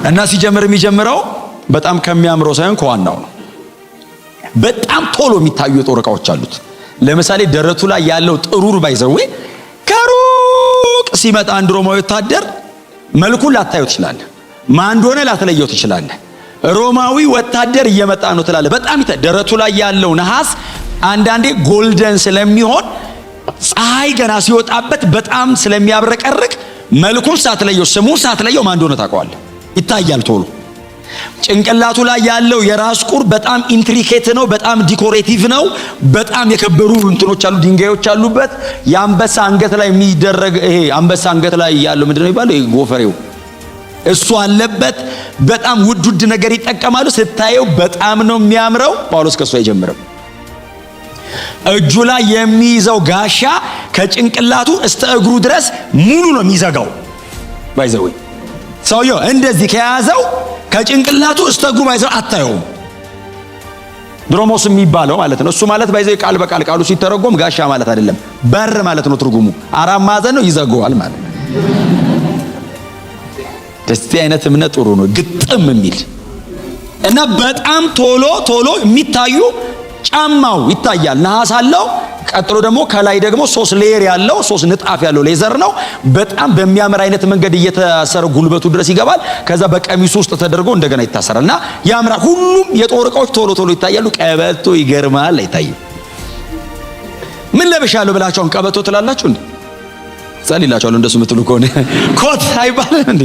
እና ሲጀምር የሚጀምረው በጣም ከሚያምረው ሳይሆን ከዋናው ነው። በጣም ቶሎ የሚታዩ የጦር ዕቃዎች አሉት። ለምሳሌ ደረቱ ላይ ያለው ጥሩር ባይዘው ከሩቅ ሲመጣ አንድ ሮማዊ ወታደር መልኩን ላታዩት ይችላል፣ ማን እንደሆነ ላትለየው ይችላል። ሮማዊ ወታደር እየመጣ ነው ትላለ። በጣም ደረቱ ላይ ያለው ነሐስ አንዳንዴ ጎልደን ስለሚሆን ፀሐይ ገና ሲወጣበት በጣም ስለሚያብረቀርቅ መልኩን ሳትለየው ስሙን ሳትለየው ማን እንደሆነ ታውቀዋለህ፣ ይታያል ቶሎ። ጭንቅላቱ ላይ ያለው የራስ ቁር በጣም ኢንትሪኬት ነው፣ በጣም ዲኮሬቲቭ ነው። በጣም የከበሩ እንትኖች አሉ፣ ድንጋዮች አሉበት። የአንበሳ አንገት ላይ የሚደረግ ይሄ አንበሳ አንገት ላይ ያለው ምንድነው የሚባለው? ጎፈሬው እሱ አለበት። በጣም ውድ ነገር ይጠቀማሉ። ስታየው በጣም ነው የሚያምረው። ጳውሎስ ከሱ አይጀምርም። እጁ ላይ የሚይዘው ጋሻ ከጭንቅላቱ እስከ እግሩ ድረስ ሙሉ ነው የሚዘጋው። ባይዘው ሰውየው እንደዚህ ከያዘው ከጭንቅላቱ እስከ እግሩ ባይዘው አታየውም። ድሮሞስ የሚባለው ማለት ነው። እሱ ማለት ባይዘው ቃል በቃል ቃሉ ሲተረጎም ጋሻ ማለት አይደለም፣ በር ማለት ነው ትርጉሙ። አራት ማዕዘን ነው፣ ይዘጋዋል ማለት ነው። ደስቲ አይነት እምነት ጥሩ ነው፣ ግጥም የሚል እና በጣም ቶሎ የሚታዩ ጫማው ይታያል። ነሐስ አለው። ቀጥሎ ደግሞ ከላይ ደግሞ 3 ሌየር ያለው 3 ንጣፍ ያለው ሌዘር ነው። በጣም በሚያምር አይነት መንገድ እየተሰረ ጉልበቱ ድረስ ይገባል። ከዛ በቀሚሱ ውስጥ ተደርጎ እንደገና ይታሰራልና ያምራል። ሁሉም የጦር ዕቃዎች ቶሎ ይታያሉ። ቀበቶ ይገርማል፣ አይታይም። ምን ለብሻለሁ ብላችሁን ቀበቶ ትላላችሁ እንዴ? ጸልይላችኋለሁ እንደሱ ምትሉ ከሆነ ኮት አይባልም እንዴ?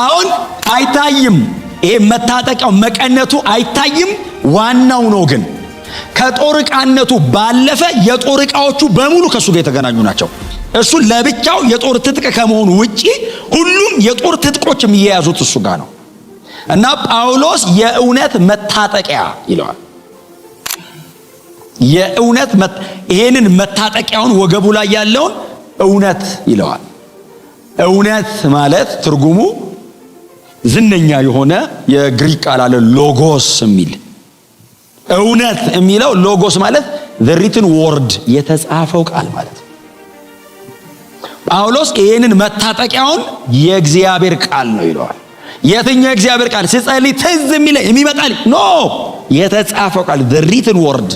አሁን አይታይም። ይሄ መታጠቂያው መቀነቱ አይታይም። ዋናው ነው ግን ከጦር ዕቃነቱ ባለፈ የጦር ዕቃዎቹ በሙሉ ከሱ ጋር የተገናኙ ናቸው። እሱ ለብቻው የጦር ትጥቅ ከመሆኑ ውጪ ሁሉም የጦር ትጥቆች የሚያያዙት እሱ ጋር ነው። እና ጳውሎስ የእውነት መታጠቂያ ይለዋል። የእውነት ይሄንን መታጠቂያውን ወገቡ ላይ ያለውን እውነት ይለዋል። እውነት ማለት ትርጉሙ ዝነኛ የሆነ የግሪክ ቃል አለ ሎጎስ የሚል። እውነት የሚለው ሎጎስ ማለት the written word የተጻፈው ቃል ማለት ነው። ጳውሎስ ይሄንን መታጠቂያውን የእግዚአብሔር ቃል ነው ይለዋል። የትኛው የእግዚአብሔር ቃል? ሲጸልይ ትዝ የሚለኝ የሚመጣል ኖ የተጻፈው ቃል the written word።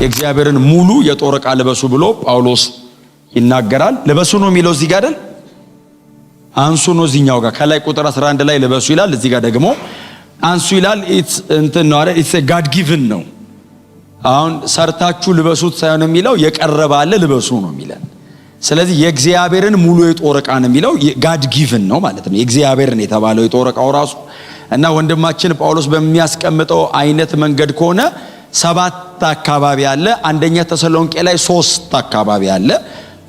የእግዚአብሔርን ሙሉ የጦር ዕቃ ልበሱ ብሎ ጳውሎስ ይናገራል። ልበሱ ነው የሚለው እዚህ ጋር አይደል? አንሱ ነው እዚህኛው ጋር። ከላይ ቁጥር 11 ላይ ልበሱ ይላል፣ እዚህ ጋር ደግሞ አንሱ ይላል። ኢትስ እንትን ነው አይደል? ኢትስ ጋድ ጊቭን ነው። አሁን ሰርታችሁ ልበሱት ሳይሆን የሚለው የቀረበ አለ ልበሱ ነው የሚለን። ስለዚህ የእግዚአብሔርን ሙሉ የጦር ዕቃ ነው የሚለው ጋድ ጊቭን ነው ማለት ነው። የእግዚአብሔርን የተባለው የጦር ዕቃው ራሱ እና ወንድማችን ጳውሎስ በሚያስቀምጠው አይነት መንገድ ከሆነ 7 አካባቢ አለ። አንደኛ ተሰሎንቄ ላይ 3 አካባቢ አለ።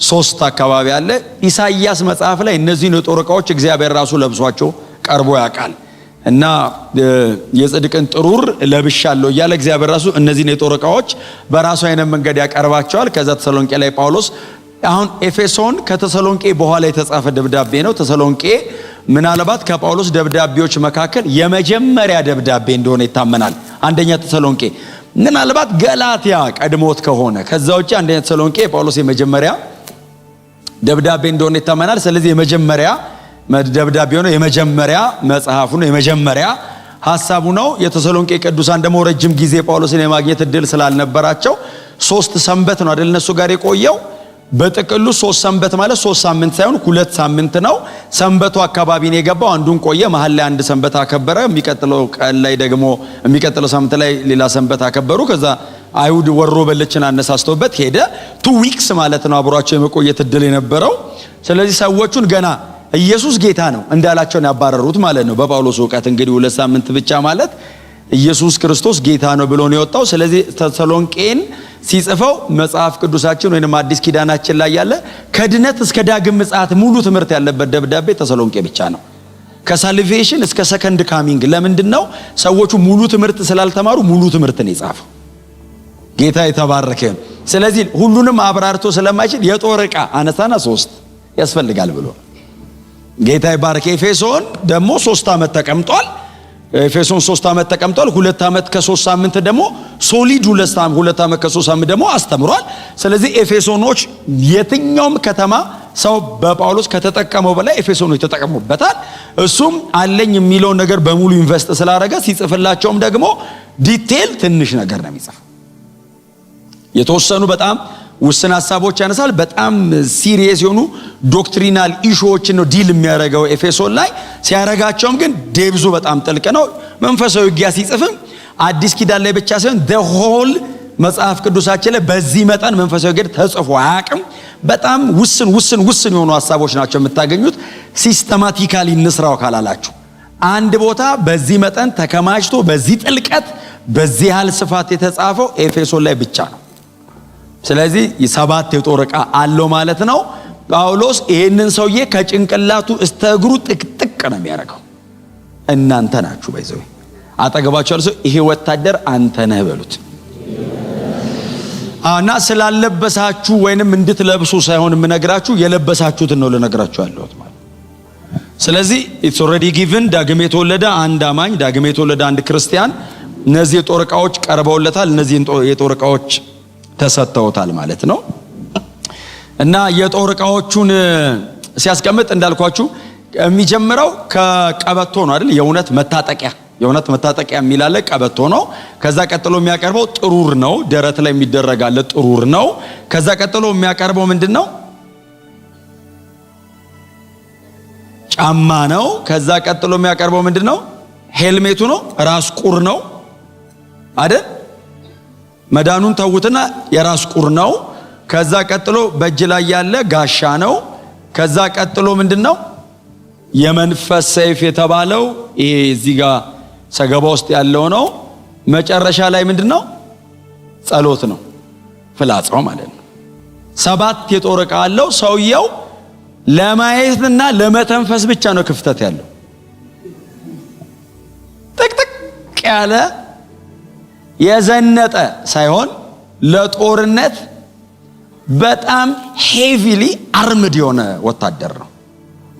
3 አካባቢ አለ። ኢሳይያስ መጽሐፍ ላይ እነዚህን የጦር ዕቃዎች እግዚአብሔር ራሱ ለብሷቸው ቀርቦ ያውቃል። እና የጽድቅን ጥሩር ለብሻለሁ እያለ እግዚአብሔር ራሱ እነዚህን የጦር ዕቃዎች በራሱ አይነት መንገድ ያቀርባቸዋል። ከዛ ተሰሎንቄ ላይ ጳውሎስ አሁን ኤፌሶን ከተሰሎንቄ በኋላ የተጻፈ ደብዳቤ ነው። ተሰሎንቄ ምናልባት ከጳውሎስ ደብዳቤዎች መካከል የመጀመሪያ ደብዳቤ እንደሆነ ይታመናል። አንደኛ ተሰሎንቄ ምናልባት ገላትያ ቀድሞት ከሆነ ከዛ ውጪ አንደኛ ተሰሎንቄ ጳውሎስ የመጀመሪያ ደብዳቤ እንደሆነ ይታመናል። ስለዚህ የመጀመሪያ ደብዳቤ ነው፣ የመጀመሪያ መጽሐፉ ነው፣ የመጀመሪያ ሐሳቡ ነው። የተሰሎንቄ ቅዱሳን ደግሞ ረጅም ጊዜ ጳውሎስን የማግኘት እድል ስላልነበራቸው 3 ሰንበት ነው አይደል እነሱ ጋር የቆየው። በጥቅሉ 3 ሰንበት ማለት 3 ሳምንት ሳይሆን 2 ሳምንት ነው። ሰንበቱ አካባቢ ነው የገባው። አንዱን ቆየ፣ መሃል ላይ 1 ሰንበት አከበረ። የሚቀጥለው ቀን ላይ ደግሞ የሚቀጥለው ሳምንት ላይ ሌላ ሰንበት አከበሩ። ከዛ አይሁድ ወሮ በለችን አነሳስተውበት ሄደ። 2 ዊክስ ማለት ነው አብሯቸው የመቆየት እድል የነበረው። ስለዚህ ሰዎቹን ገና ኢየሱስ ጌታ ነው እንዳላቸውን ያባረሩት ማለት ነው። በጳውሎስ ዕውቀት እንግዲህ 2 ሳምንት ብቻ ማለት ኢየሱስ ክርስቶስ ጌታ ነው ብሎ ነው የወጣው። ስለዚህ ተሰሎንቄን ሲጽፈው መጽሐፍ ቅዱሳችን ወይንም አዲስ ኪዳናችን ላይ ያለ ከድነት እስከ ዳግም ምጽአት ሙሉ ትምህርት ያለበት ደብዳቤ ተሰሎንቄ ብቻ ነው። ከሳልቬሽን እስከ ሰከንድ ካሚንግ። ለምንድነው? ሰዎቹ ሙሉ ትምህርት ስላልተማሩ ሙሉ ትምህርት ነው የጻፈው። ጌታ የተባረከ። ስለዚህ ሁሉንም አብራርቶ ስለማይችል የጦር ዕቃ አነሳና 3 ያስፈልጋል ብሎ ጌታ ይባረክ። ኤፌሶን ደግሞ 3 ዓመት ተቀምጧል። ኤፌሶን 3 ዓመት ተቀምጧል። 2 ዓመት ከ3 ሳምንት ደግሞ ሶሊድ 2 ዓመት ከ3 ሳምንት ደግሞ አስተምሯል። ስለዚህ ኤፌሶኖች የትኛውም ከተማ ሰው በጳውሎስ ከተጠቀመው በላይ ኤፌሶኖች ተጠቀሙበታል። እሱም አለኝ የሚለው ነገር በሙሉ ኢንቨስት ስላደረገ ሲጽፍላቸውም ደግሞ ዲቴል ትንሽ ነገር ነው የሚጽፈው። የተወሰኑ በጣም ውስን ሐሳቦች ያነሳል። በጣም ሲሪየስ የሆኑ ዶክትሪናል ኢሹዎችን ነው ዲል የሚያደርገው ኤፌሶን ላይ። ሲያረጋቸውም ግን ዴብዙ በጣም ጥልቅ ነው። መንፈሳዊ ውጊያ ሲጽፍም አዲስ ኪዳን ላይ ብቻ ሳይሆን the whole መጽሐፍ ቅዱሳችን ላይ በዚህ መጠን መንፈሳዊ ውጊያ ተጽፎ አያውቅም። በጣም ውስን የሆኑ ሐሳቦች ናቸው የምታገኙት። ሲስተማቲካሊ እንስራው ካላላችሁ አንድ ቦታ በዚህ መጠን ተከማችቶ በዚህ ጥልቀት በዚህ ያህል ስፋት የተጻፈው ኤፌሶን ላይ ብቻ ነው። ስለዚህ 7 የጦር ዕቃ አለው ማለት ነው። ጳውሎስ ይሄንን ሰውዬ ከጭንቅላቱ እስከ እግሩ ጥቅጥቅ ነው የሚያደርገው። እናንተ ናችሁ ባይዘው አጠገባችሁ ያለው ሰው ይሄ ወታደር አንተ ነህ በሉት። እና ስላለበሳችሁ ወይንም እንድትለብሱ ሳይሆን የምነግራችሁ የለበሳችሁትን ነው ልነግራችሁ ያለሁት ማለት። ስለዚህ it's already given ዳግም የተወለደ አንድ አማኝ፣ ዳግም የተወለደ አንድ ክርስቲያን እነዚህ የጦር ዕቃዎች ቀርበውለታል። እነዚህ የጦር ዕቃዎች ተሰጥተውታል ማለት ነው። እና የጦር ዕቃዎቹን ሲያስቀምጥ እንዳልኳችሁ የሚጀምረው ከቀበቶ ነው አይደል? የእውነት መታጠቂያ የሚላለ ቀበቶ ነው። ከዛ ቀጥሎ የሚያቀርበው ጥሩር ነው። ደረት ላይ የሚደረጋለ ጥሩር ነው። ከዛ ቀጥሎ የሚያቀርበው ምንድነው? ጫማ ነው። ከዛ ቀጥሎ የሚያቀርበው ምንድነው? ሄልሜቱ ነው። ራስ ቁር ነው አይደል? መዳኑን ተውትና የራስ ቁር ነው። ከዛ ቀጥሎ በእጅ ላይ ያለ ጋሻ ነው። ከዛ ቀጥሎ ምንድነው? የመንፈስ ሰይፍ የተባለው ይሄ እዚህ ጋር ሰገባ ውስጥ ያለው ነው። መጨረሻ ላይ ምንድነው? ጸሎት ነው፣ ፍላጻው ማለት ነው። 7 የጦር ዕቃ አለው። ሰውየው ለማየትና ለመተንፈስ ብቻ ነው ክፍተት ያለው። ጥቅጥቅ ያለ የዘነጠ ሳይሆን ለጦርነት በጣም ሄቪሊ አርምድ የሆነ ወታደር ነው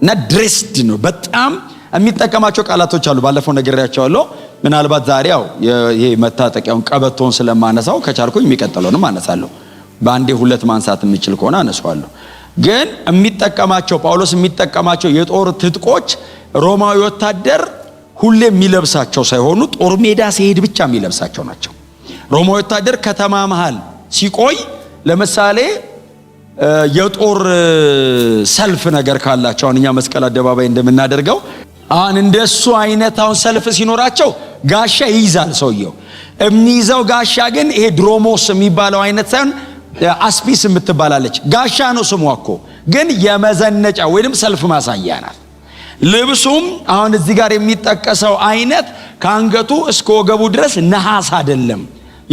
እና ድሬስድ ነው። በጣም የሚጠቀማቸው ቃላቶች አሉ። ባለፈው ነግሬያቸዋለሁ። ምናልባት ዛሬ ያው ይሄ መታጠቂያውን ቀበቶን ስለማነሳው ከቻልኩኝ የሚቀጥለውንም አነሳለሁ። በአንዴ 2 ማንሳት የምችል ከሆነ አነሳዋለሁ። ግን የሚጠቀማቸው ጳውሎስ የሚጠቀማቸው የጦር ትጥቆች ሮማዊ ወታደር ሁሌ የሚለብሳቸው ሳይሆኑ ጦር ሜዳ ሲሄድ ብቻ የሚለብሳቸው ናቸው። ሮማዊ ወታደር ከተማ መሃል ሲቆይ ለምሳሌ የጦር ሰልፍ ነገር ካላቸው አሁን እኛ መስቀል አደባባይ እንደምናደርገው አሁን እንደሱ አይነት አሁን ሰልፍ ሲኖራቸው ጋሻ ይይዛል ሰውየው። የሚይዘው ጋሻ ግን ይሄ ድሮሞስ የሚባለው አይነት ሳይሆን አስፒስ የምትባላለች ጋሻ ነው ስሟ እኮ፣ ግን የመዘነጫ ወይንም ሰልፍ ማሳያ ናት። ልብሱም አሁን እዚህ ጋር የሚጠቀሰው አይነት ከአንገቱ እስከ ወገቡ ድረስ ነሐስ አይደለም።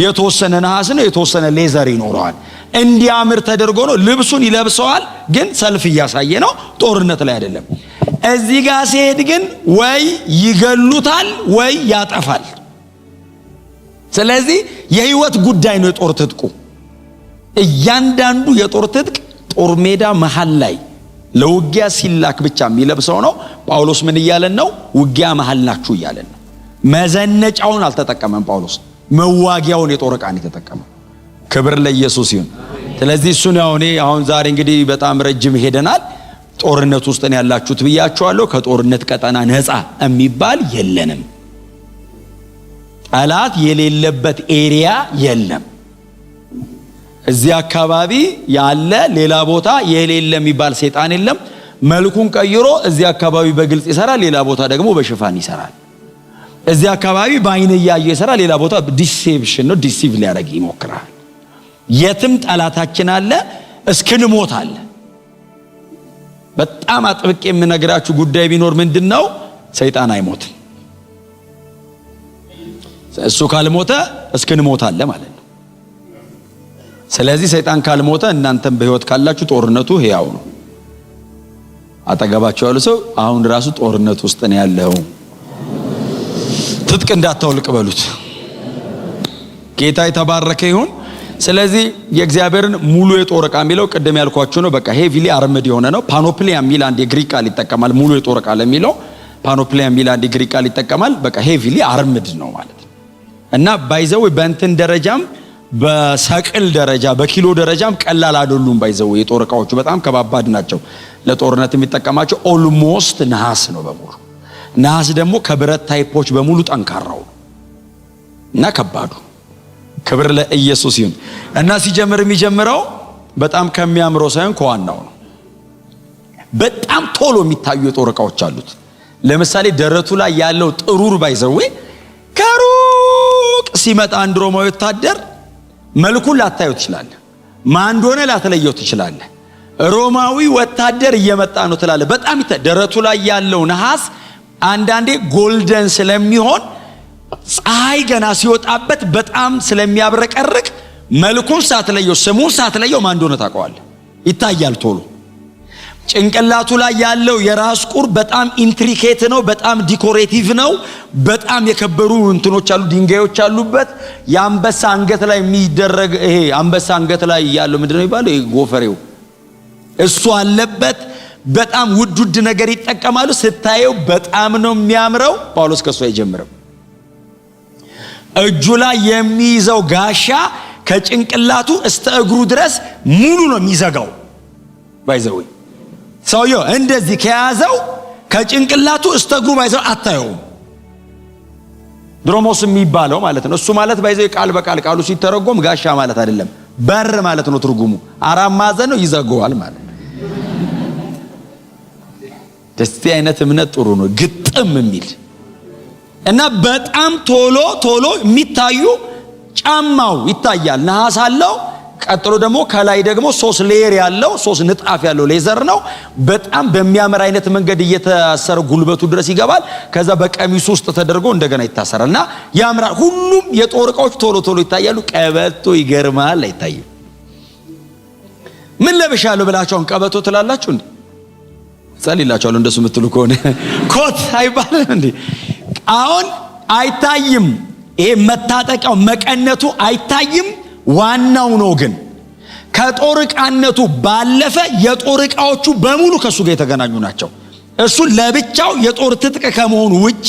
የተወሰነ ነሐስ ነው፣ የተወሰነ ሌዘር ይኖረዋል። እንዲያምር ተደርጎ ነው ልብሱን ይለብሰዋል። ግን ሰልፍ እያሳየ ነው፣ ጦርነት ላይ አይደለም። እዚህ ጋር ሲሄድ ግን ወይ ይገሉታል ወይ ያጠፋል። ስለዚህ የህይወት ጉዳይ ነው የጦር ትጥቁ። እያንዳንዱ የጦር ትጥቅ ጦር ሜዳ መሃል ላይ ለውጊያ ሲላክ ብቻ የሚለብሰው ነው። ጳውሎስ ምን እያለን ነው? ውጊያ መሃል ናችሁ እያለን ነው። መዘነጫውን አልተጠቀመም ጳውሎስ፣ መዋጊያውን የጦር ዕቃን የተጠቀመው። ክብር ለኢየሱስ ይሁን። ስለዚህ እሱን አሁን ዛሬ እንግዲህ በጣም ረጅም ሄደናል። ጦርነት ውስጥ ነው ያላችሁት ብያችኋለሁ። ከጦርነት ቀጠና ነፃ የሚባል የለንም። ጠላት የሌለበት ኤሪያ የለም። እዚህ አካባቢ ያለ ሌላ ቦታ የሌለ የሚባል ሰይጣን የለም። መልኩን ቀይሮ እዚህ አካባቢ በግልጽ ይሰራል፣ ሌላ ቦታ ደግሞ በሽፋን ይሰራል። እዚህ አካባቢ በአይን እያየ ይሰራል፣ ሌላ ቦታ ዲሴፕሽን ነው፣ ዲሲቭ ሊያደርግ ይሞክራል። የትም ጠላታችን አለ፣ እስክንሞት አለ። በጣም አጥብቄ የምነግራችሁ ጉዳይ ቢኖር ምንድነው? ሰይጣን አይሞትም። እሱ ካልሞተ እስክንሞት አለ ማለት ነው። ስለዚህ ሰይጣን ካልሞተ እናንተም በህይወት ካላችሁ ጦርነቱ ሕያው ነው። አጠገባችሁ ያለው ሰው አሁን ራሱ ጦርነት ውስጥ ነው ያለው፣ ትጥቅ እንዳታውልቅ በሉት። ጌታ የተባረከ ይሁን። ስለዚህ የእግዚአብሔርን ሙሉ የጦር ዕቃ የሚለው ቅድም ያልኳችሁ ነው። በቃ ሄቪሊ አርምድ የሆነ ነው። ፓኖፕሊያ የሚል አንድ የግሪክ ቃል ይጠቀማል ሙሉ የጦር ዕቃ ለሚለው። ፓኖፕሊያ የሚል አንድ ግሪክ ቃል ይጠቀማል። በቃ ሄቪሊ አርምድ ነው ማለት ነው። እና ባይዘው በእንትን ደረጃም በሰቅል ደረጃ በኪሎ ደረጃም ቀላል አይደሉም። ባይዘው የጦር ዕቃዎቹ በጣም ከባባድ ናቸው። ለጦርነት የሚጠቀማቸው ኦልሞስት ነሐስ ነው በሙሉ። ነሐስ ደግሞ ከብረት ታይፖች በሙሉ ጠንካራው እና ከባዱ። ክብር ለኢየሱስ ይሁን። እና ሲጀምር የሚጀምረው በጣም ከሚያምረው ሳይሆን ከዋናው ነው። በጣም ቶሎ የሚታዩ የጦር ዕቃዎች አሉት። ለምሳሌ ደረቱ ላይ ያለው ጥሩር ባይዘው ከሩቅ ሲመጣ አንድ ሮማዊ ወታደር መልኩን ላታየው ትችላለህ። ማን እንደሆነ ላትለየው ትችላለህ። ሮማዊ ወታደር እየመጣ ነው ትላለህ። በጣም ደረቱ ላይ ያለው ነሐስ አንዳንዴ ጎልደን ስለሚሆን ፀሐይ ገና ሲወጣበት በጣም ስለሚያብረቀርቅ መልኩን ሳትለየው ስሙን ሳትለየው ማን እንደሆነ ታውቀዋለህ። ይታያል ቶሎ። ጭንቅላቱ ላይ ያለው የራስ ቁር በጣም ኢንትሪኬት ነው፣ በጣም ዲኮሬቲቭ ነው። በጣም የከበሩ እንትኖች አሉ፣ ድንጋዮች አሉበት። የአንበሳ አንገት ላይ የሚደረግ ይሄ አንበሳ አንገት ላይ ያለው ምንድነው የሚባለው? ይሄ ጎፈሬው እሱ አለበት። በጣም ውድ ነገር ይጠቀማሉ። ስታየው በጣም ነው የሚያምረው። ጳውሎስ ከሱ አይጀምርም። እጁ ላይ የሚይዘው ጋሻ ከጭንቅላቱ እስከ እግሩ ድረስ ሙሉ ነው የሚዘጋው። ባይዘው ሰውየው እንደዚህ ከያዘው ከጭንቅላቱ እስከ እግሩ ባይዘው አታየውም። ድሮሞስ የሚባለው ማለት ነው። እሱ ማለት ባይዘው ቃል በቃል ቃሉ ሲተረጎም ጋሻ ማለት አይደለም፣ በር ማለት ነው ትርጉሙ። አራት ማዕዘን ነው፣ ይዘጋዋል ማለት ነው። ደስ አይነት እምነት ጥሩ ነው፣ ግጥም የሚል እና በጣም ቶሎ የሚታዩ ጫማው ይታያል። ነሐስ አለው። ቀጥሎ ደግሞ ከላይ ደግሞ 3 ሌየር ያለው 3 ንጣፍ ያለው ሌዘር ነው። በጣም በሚያምር አይነት መንገድ እየተሰረ ጉልበቱ ድረስ ይገባል። ከዛ በቀሚሱ ውስጥ ተደርጎ እንደገና ይታሰራልና ያምራል። ሁሉም የጦር ዕቃዎች ቶሎ ይታያሉ። ቀበቶ ይገርማል፣ አይታይም። ምን ለብሻለሁ ብላችሁን ቀበቶ ትላላችሁ እንዴ? ጸልይላችኋለሁ እንደሱ የምትሉ ከሆነ ኮት አይባልም እንዴ? አሁን አይታይም። ይሄ መታጠቂያው መቀነቱ አይታይም። ዋናው ነው ግን ከጦር ዕቃነቱ ባለፈ የጦር ዕቃዎቹ በሙሉ ከሱ ጋር የተገናኙ ናቸው። እሱ ለብቻው የጦር ትጥቅ ከመሆኑ ውጪ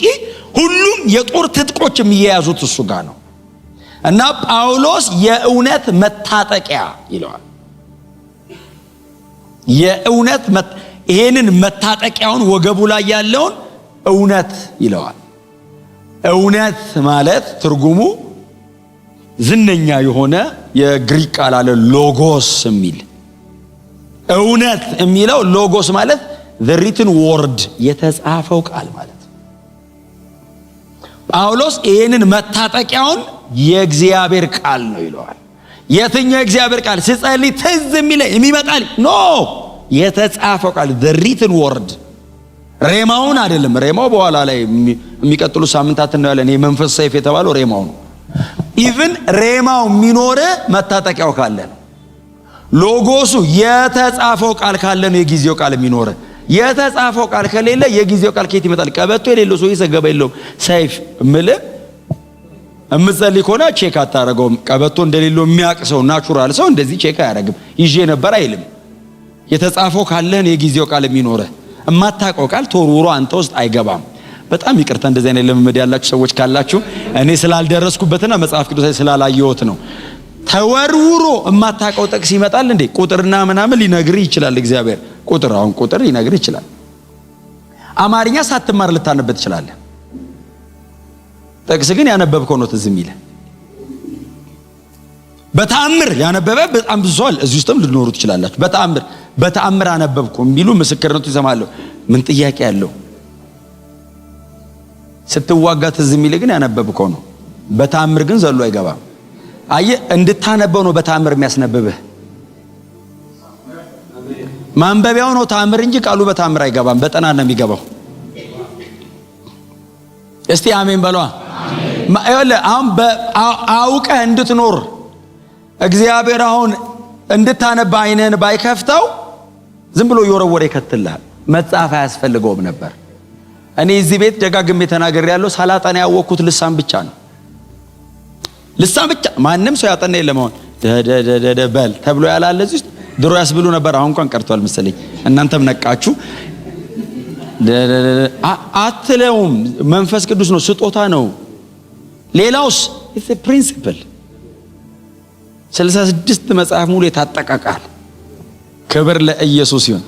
ሁሉም የጦር ትጥቆች የሚያያዙት እሱ ጋር ነው። እና ጳውሎስ የእውነት መታጠቂያ ይለዋል። የእውነት ይሄንን መታጠቂያውን ወገቡ ላይ ያለውን እውነት ይለዋል። እውነት ማለት ትርጉሙ ዝነኛ የሆነ የግሪክ ቃል አለ ሎጎስ የሚል። እውነት የሚለው ሎጎስ ማለት the written word የተጻፈው ቃል ማለት። ጳውሎስ ይሄንን መታጠቂያውን የእግዚአብሔር ቃል ነው ይለዋል። የትኛው የእግዚአብሔር ቃል? ሲጸልይ ትዝ የሚመጣል ኖ የተጻፈው ቃል the written word። ሬማውን አይደለም። ሬማው በኋላ ላይ የሚቀጥሉ ሳምንታት እናያለን። የመንፈስ ሰይፍ የተባለው ሬማው ነው። ኢቭን ሬማው የሚኖር መታጠቂያው ካለ ነው። ሎጎሱ የተጻፈው ቃል ካለ ነው የጊዜው ቃል የሚኖር። የተጻፈው ቃል ከሌለ የጊዜው ቃል ከየት ይመጣል? ቀበቶ የሌለው ሰው ይሰገባ የለውም። ሰይፍ እምጸልይ ከሆነ ቼክ አታረገውም። ቀበቶ እንደሌለው የሚያውቅ ሰው ናቹራል ሰው እንደዚህ ቼክ አያረግም። ይዤ ነበር አይልም። የተጻፈው ካለ ነው የጊዜው ቃል የሚኖር። እማታውቀው ቃል ተወርውሮ አንተ ውስጥ አይገባም። በጣም ይቅርታ እንደዚህ አይነት ልምምድ ያላችሁ ሰዎች ካላችሁ እኔ ስላልደረስኩበትና መጽሐፍ ቅዱስ ላይ ስላላየሁት ነው። ተወርውሮ እማታውቀው ጥቅስ ይመጣል እንዴ? ቁጥርና ምናምን ሊነግርህ ይችላል እግዚአብሔር። ቁጥር ሊነግርህ ይችላል። አማርኛ ሳትማር ልታነበት ትችላለህ። ጥቅስ ግን ያነበብከው ነው ትዝ የሚልህ። በተአምር ያነበበ በጣም ብዙ ሰው እዚህ ውስጥም ልትኖሩ ትችላላችሁ። በተአምር አነበብኩ የሚሉ ምስክርነቱ ይሰማለሁ። ምን ጥያቄ ያለው? ስትዋጋ ትዝ የሚልህ ግን ያነበብከው ነው። በተአምር ግን ዘሎ አይገባም። አየህ፣ እንድታነበው ነው በተአምር የሚያስነብብህ። ማንበቢያው ነው ተአምር እንጂ ቃሉ በተአምር አይገባም። በጠና ነው የሚገባው። እስቲ አሜን በሏ። አሁን አውቀህ እንድትኖር እግዚአብሔር አሁን እንድታነባ አይነን ባይከፍተው ዝም ብሎ እየወረወረ ይከትልሃል። መጽሐፍ አያስፈልገውም ነበር። እኔ እዚህ ቤት ደጋግሜ ተናግሬያለሁ። ሳላጠና ያወቅኩት ልሳን ብቻ ነው። ልሳን ብቻ። ማንም ሰው ያጠና የለም። አሁን በል ተብሎ ያላለ እዚህ ድሮ ያስብሉ ነበር። አሁን እንኳን ቀርቷል መሰለኝ። እናንተም ነቃችሁ። አትለውም። መንፈስ ቅዱስ ነው፣ ስጦታ ነው። ሌላውስ ኢትስ ፕሪንሲፕል 66 መጽሐፍ ሙሉ የታጠቀ ቃል። ክብር ለኢየሱስ ይሁን።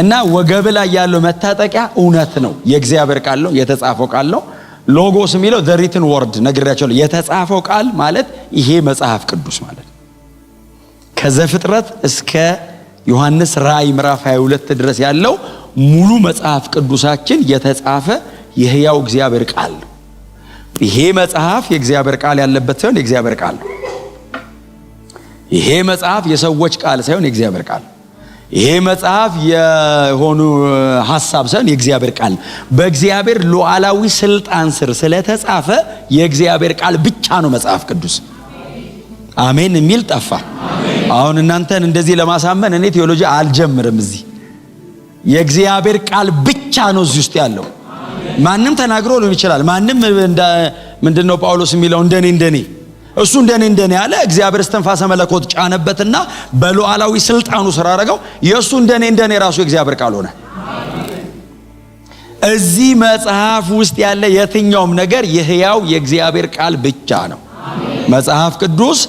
እና ወገብ ላይ ያለው መታጠቂያ እውነት ነው፣ የእግዚአብሔር ቃል ነው፣ የተጻፈው ቃል ነው። ሎጎስ የሚለው the written word ነግሬያቸዋለሁ። የተጻፈው ቃል ማለት ይሄ መጽሐፍ ቅዱስ ማለት ከዘፍጥረት እስከ ዮሐንስ ራእይ ምዕራፍ 22 ድረስ ያለው ሙሉ መጽሐፍ ቅዱሳችን የተጻፈ የሕያው እግዚአብሔር ቃል ነው። ይሄ መጽሐፍ የእግዚአብሔር ቃል ያለበት ሳይሆን የእግዚአብሔር ቃል ነው። ይሄ መጽሐፍ የሰዎች ቃል ሳይሆን የእግዚአብሔር ቃል ነው። ይሄ መጽሐፍ የሆኑ ሐሳብ ሳይሆን የእግዚአብሔር ቃል ነው። በእግዚአብሔር ሉዓላዊ ስልጣን ስር ስለተጻፈ የእግዚአብሔር ቃል ብቻ ነው መጽሐፍ ቅዱስ። አሜን የሚል ጠፋ። አሁን እናንተን እንደዚህ ለማሳመን እኔ ቴዎሎጂ አልጀምርም። እዚህ የእግዚአብሔር ቃል ብቻ ነው እዚህ ውስጥ ያለው። ማንም ተናግሮ ሊሆን ይችላል። ማንም ምንድነው ጳውሎስ የሚለው እንደኔ እሱ እንደኔ ያለ እግዚአብሔር እስትንፋሰ መለኮት ጫነበትና በሉዓላዊ ስልጣኑ ስራ አረጋው። የእሱ እንደኔ ራሱ የእግዚአብሔር ቃል ሆነ። እዚህ መጽሐፍ ውስጥ ያለ የትኛውም ነገር የሕያው የእግዚአብሔር ቃል ብቻ ነው። መጽሐፍ ቅዱስ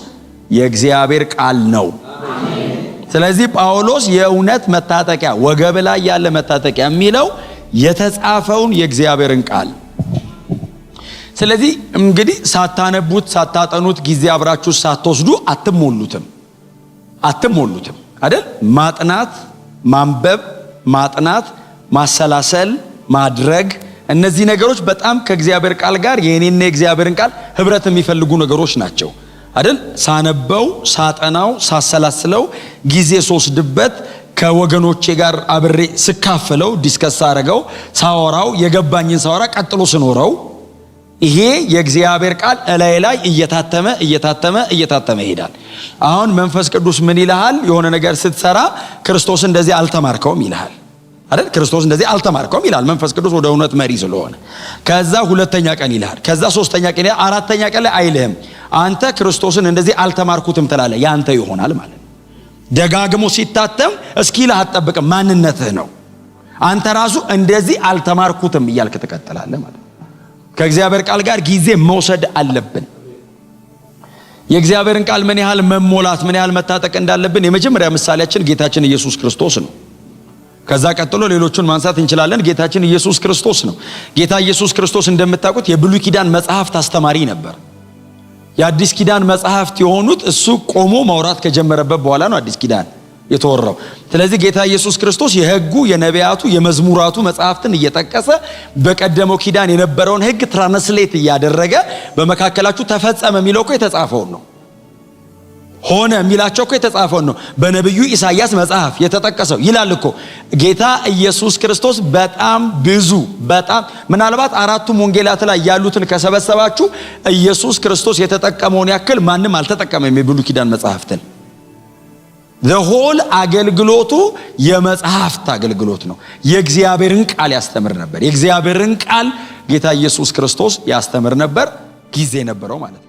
የእግዚአብሔር ቃል ነው። ስለዚህ ጳውሎስ የእውነት መታጠቂያ ወገብ ላይ ያለ መታጠቂያ የሚለው የተጻፈውን የእግዚአብሔርን ቃል። ስለዚህ እንግዲህ ሳታነቡት ሳታጠኑት ጊዜ አብራችሁ ሳትወስዱ አትሞሉትም አይደል? ማጥናት፣ ማንበብ፣ ማጥናት፣ ማሰላሰል ማድረግ፣ እነዚህ ነገሮች በጣም ከእግዚአብሔር ቃል ጋር የኔና የእግዚአብሔርን ቃል ህብረት የሚፈልጉ ነገሮች ናቸው አይደል? ሳነበው፣ ሳጠናው፣ ሳሰላስለው፣ ጊዜ ስወስድበት፣ ከወገኖቼ ጋር አብሬ ስካፈለው፣ ዲስከስ አረገው፣ ሳወራው፣ የገባኝን ሳወራ ቀጥሎ ስኖረው፣ ይሄ የእግዚአብሔር ቃል ላይ እየታተመ ይሄዳል። አሁን መንፈስ ቅዱስ ምን ይልሃል? የሆነ ነገር ስትሰራ ክርስቶስ እንደዚህ አልተማርከውም ይልሃል አይደል? ክርስቶስ እንደዚህ አልተማርከውም ይላል መንፈስ ቅዱስ ወደ እውነት መሪ ስለሆነ። ከዛ ሁለተኛ ቀን ይልሃል፣ ከዛ ሶስተኛ ቀን ይልሃል፣ አራተኛ ቀን ላይ አይልህም። አንተ ክርስቶስን እንደዚህ አልተማርኩትም ትላለህ። ያንተ ይሆናል ማለት ነው። ደጋግሞ ሲታተም እስኪልህ አትጠብቅም፣ ማንነትህ ነው። አንተ ራሱ እንደዚህ አልተማርኩትም እያልክ ትቀጥላለህ ማለት ነው። ከእግዚአብሔር ቃል ጋር ጊዜ መውሰድ አለብን። የእግዚአብሔርን ቃል ምን ያህል መሞላት ምን ያህል መታጠቅ እንዳለብን የመጀመሪያ ምሳሌያችን ጌታችን ኢየሱስ ክርስቶስ ነው። ከዛ ቀጥሎ ሌሎቹን ማንሳት እንችላለን። ጌታችን ኢየሱስ ክርስቶስ ነው። ጌታ ኢየሱስ ክርስቶስ እንደምታውቁት የብሉይ ኪዳን መጽሐፍት አስተማሪ ነበር። የአዲስ ኪዳን መጽሐፍት የሆኑት እሱ ቆሞ ማውራት ከጀመረበት በኋላ ነው አዲስ ኪዳን የተወራው። ስለዚህ ጌታ ኢየሱስ ክርስቶስ የሕጉ የነቢያቱ የመዝሙራቱ መጽሐፍትን እየጠቀሰ በቀደመው ኪዳን የነበረውን ሕግ ትራንስሌት እያደረገ በመካከላችሁ ተፈጸመ የሚለው እኮ የተጻፈውን ነው። ሆነ የሚላቸው እኮ የተጻፈውን ነው። በነብዩ ኢሳይያስ መጽሐፍ የተጠቀሰው ይላል እኮ ጌታ ኢየሱስ ክርስቶስ በጣም ብዙ ምናልባት አራቱም ወንጌላት ላይ ያሉትን ከሰበሰባችሁ ኢየሱስ ክርስቶስ የተጠቀመውን ያክል ማንም አልተጠቀመም የብሉይ ኪዳን መጽሐፍትን። ዘሆል አገልግሎቱ የመጽሐፍት አገልግሎት ነው። የእግዚአብሔርን ቃል ያስተምር ነበር። የእግዚአብሔርን ቃል ጌታ ኢየሱስ ክርስቶስ ያስተምር ነበር። ጊዜ ነበረው ማለት ነው።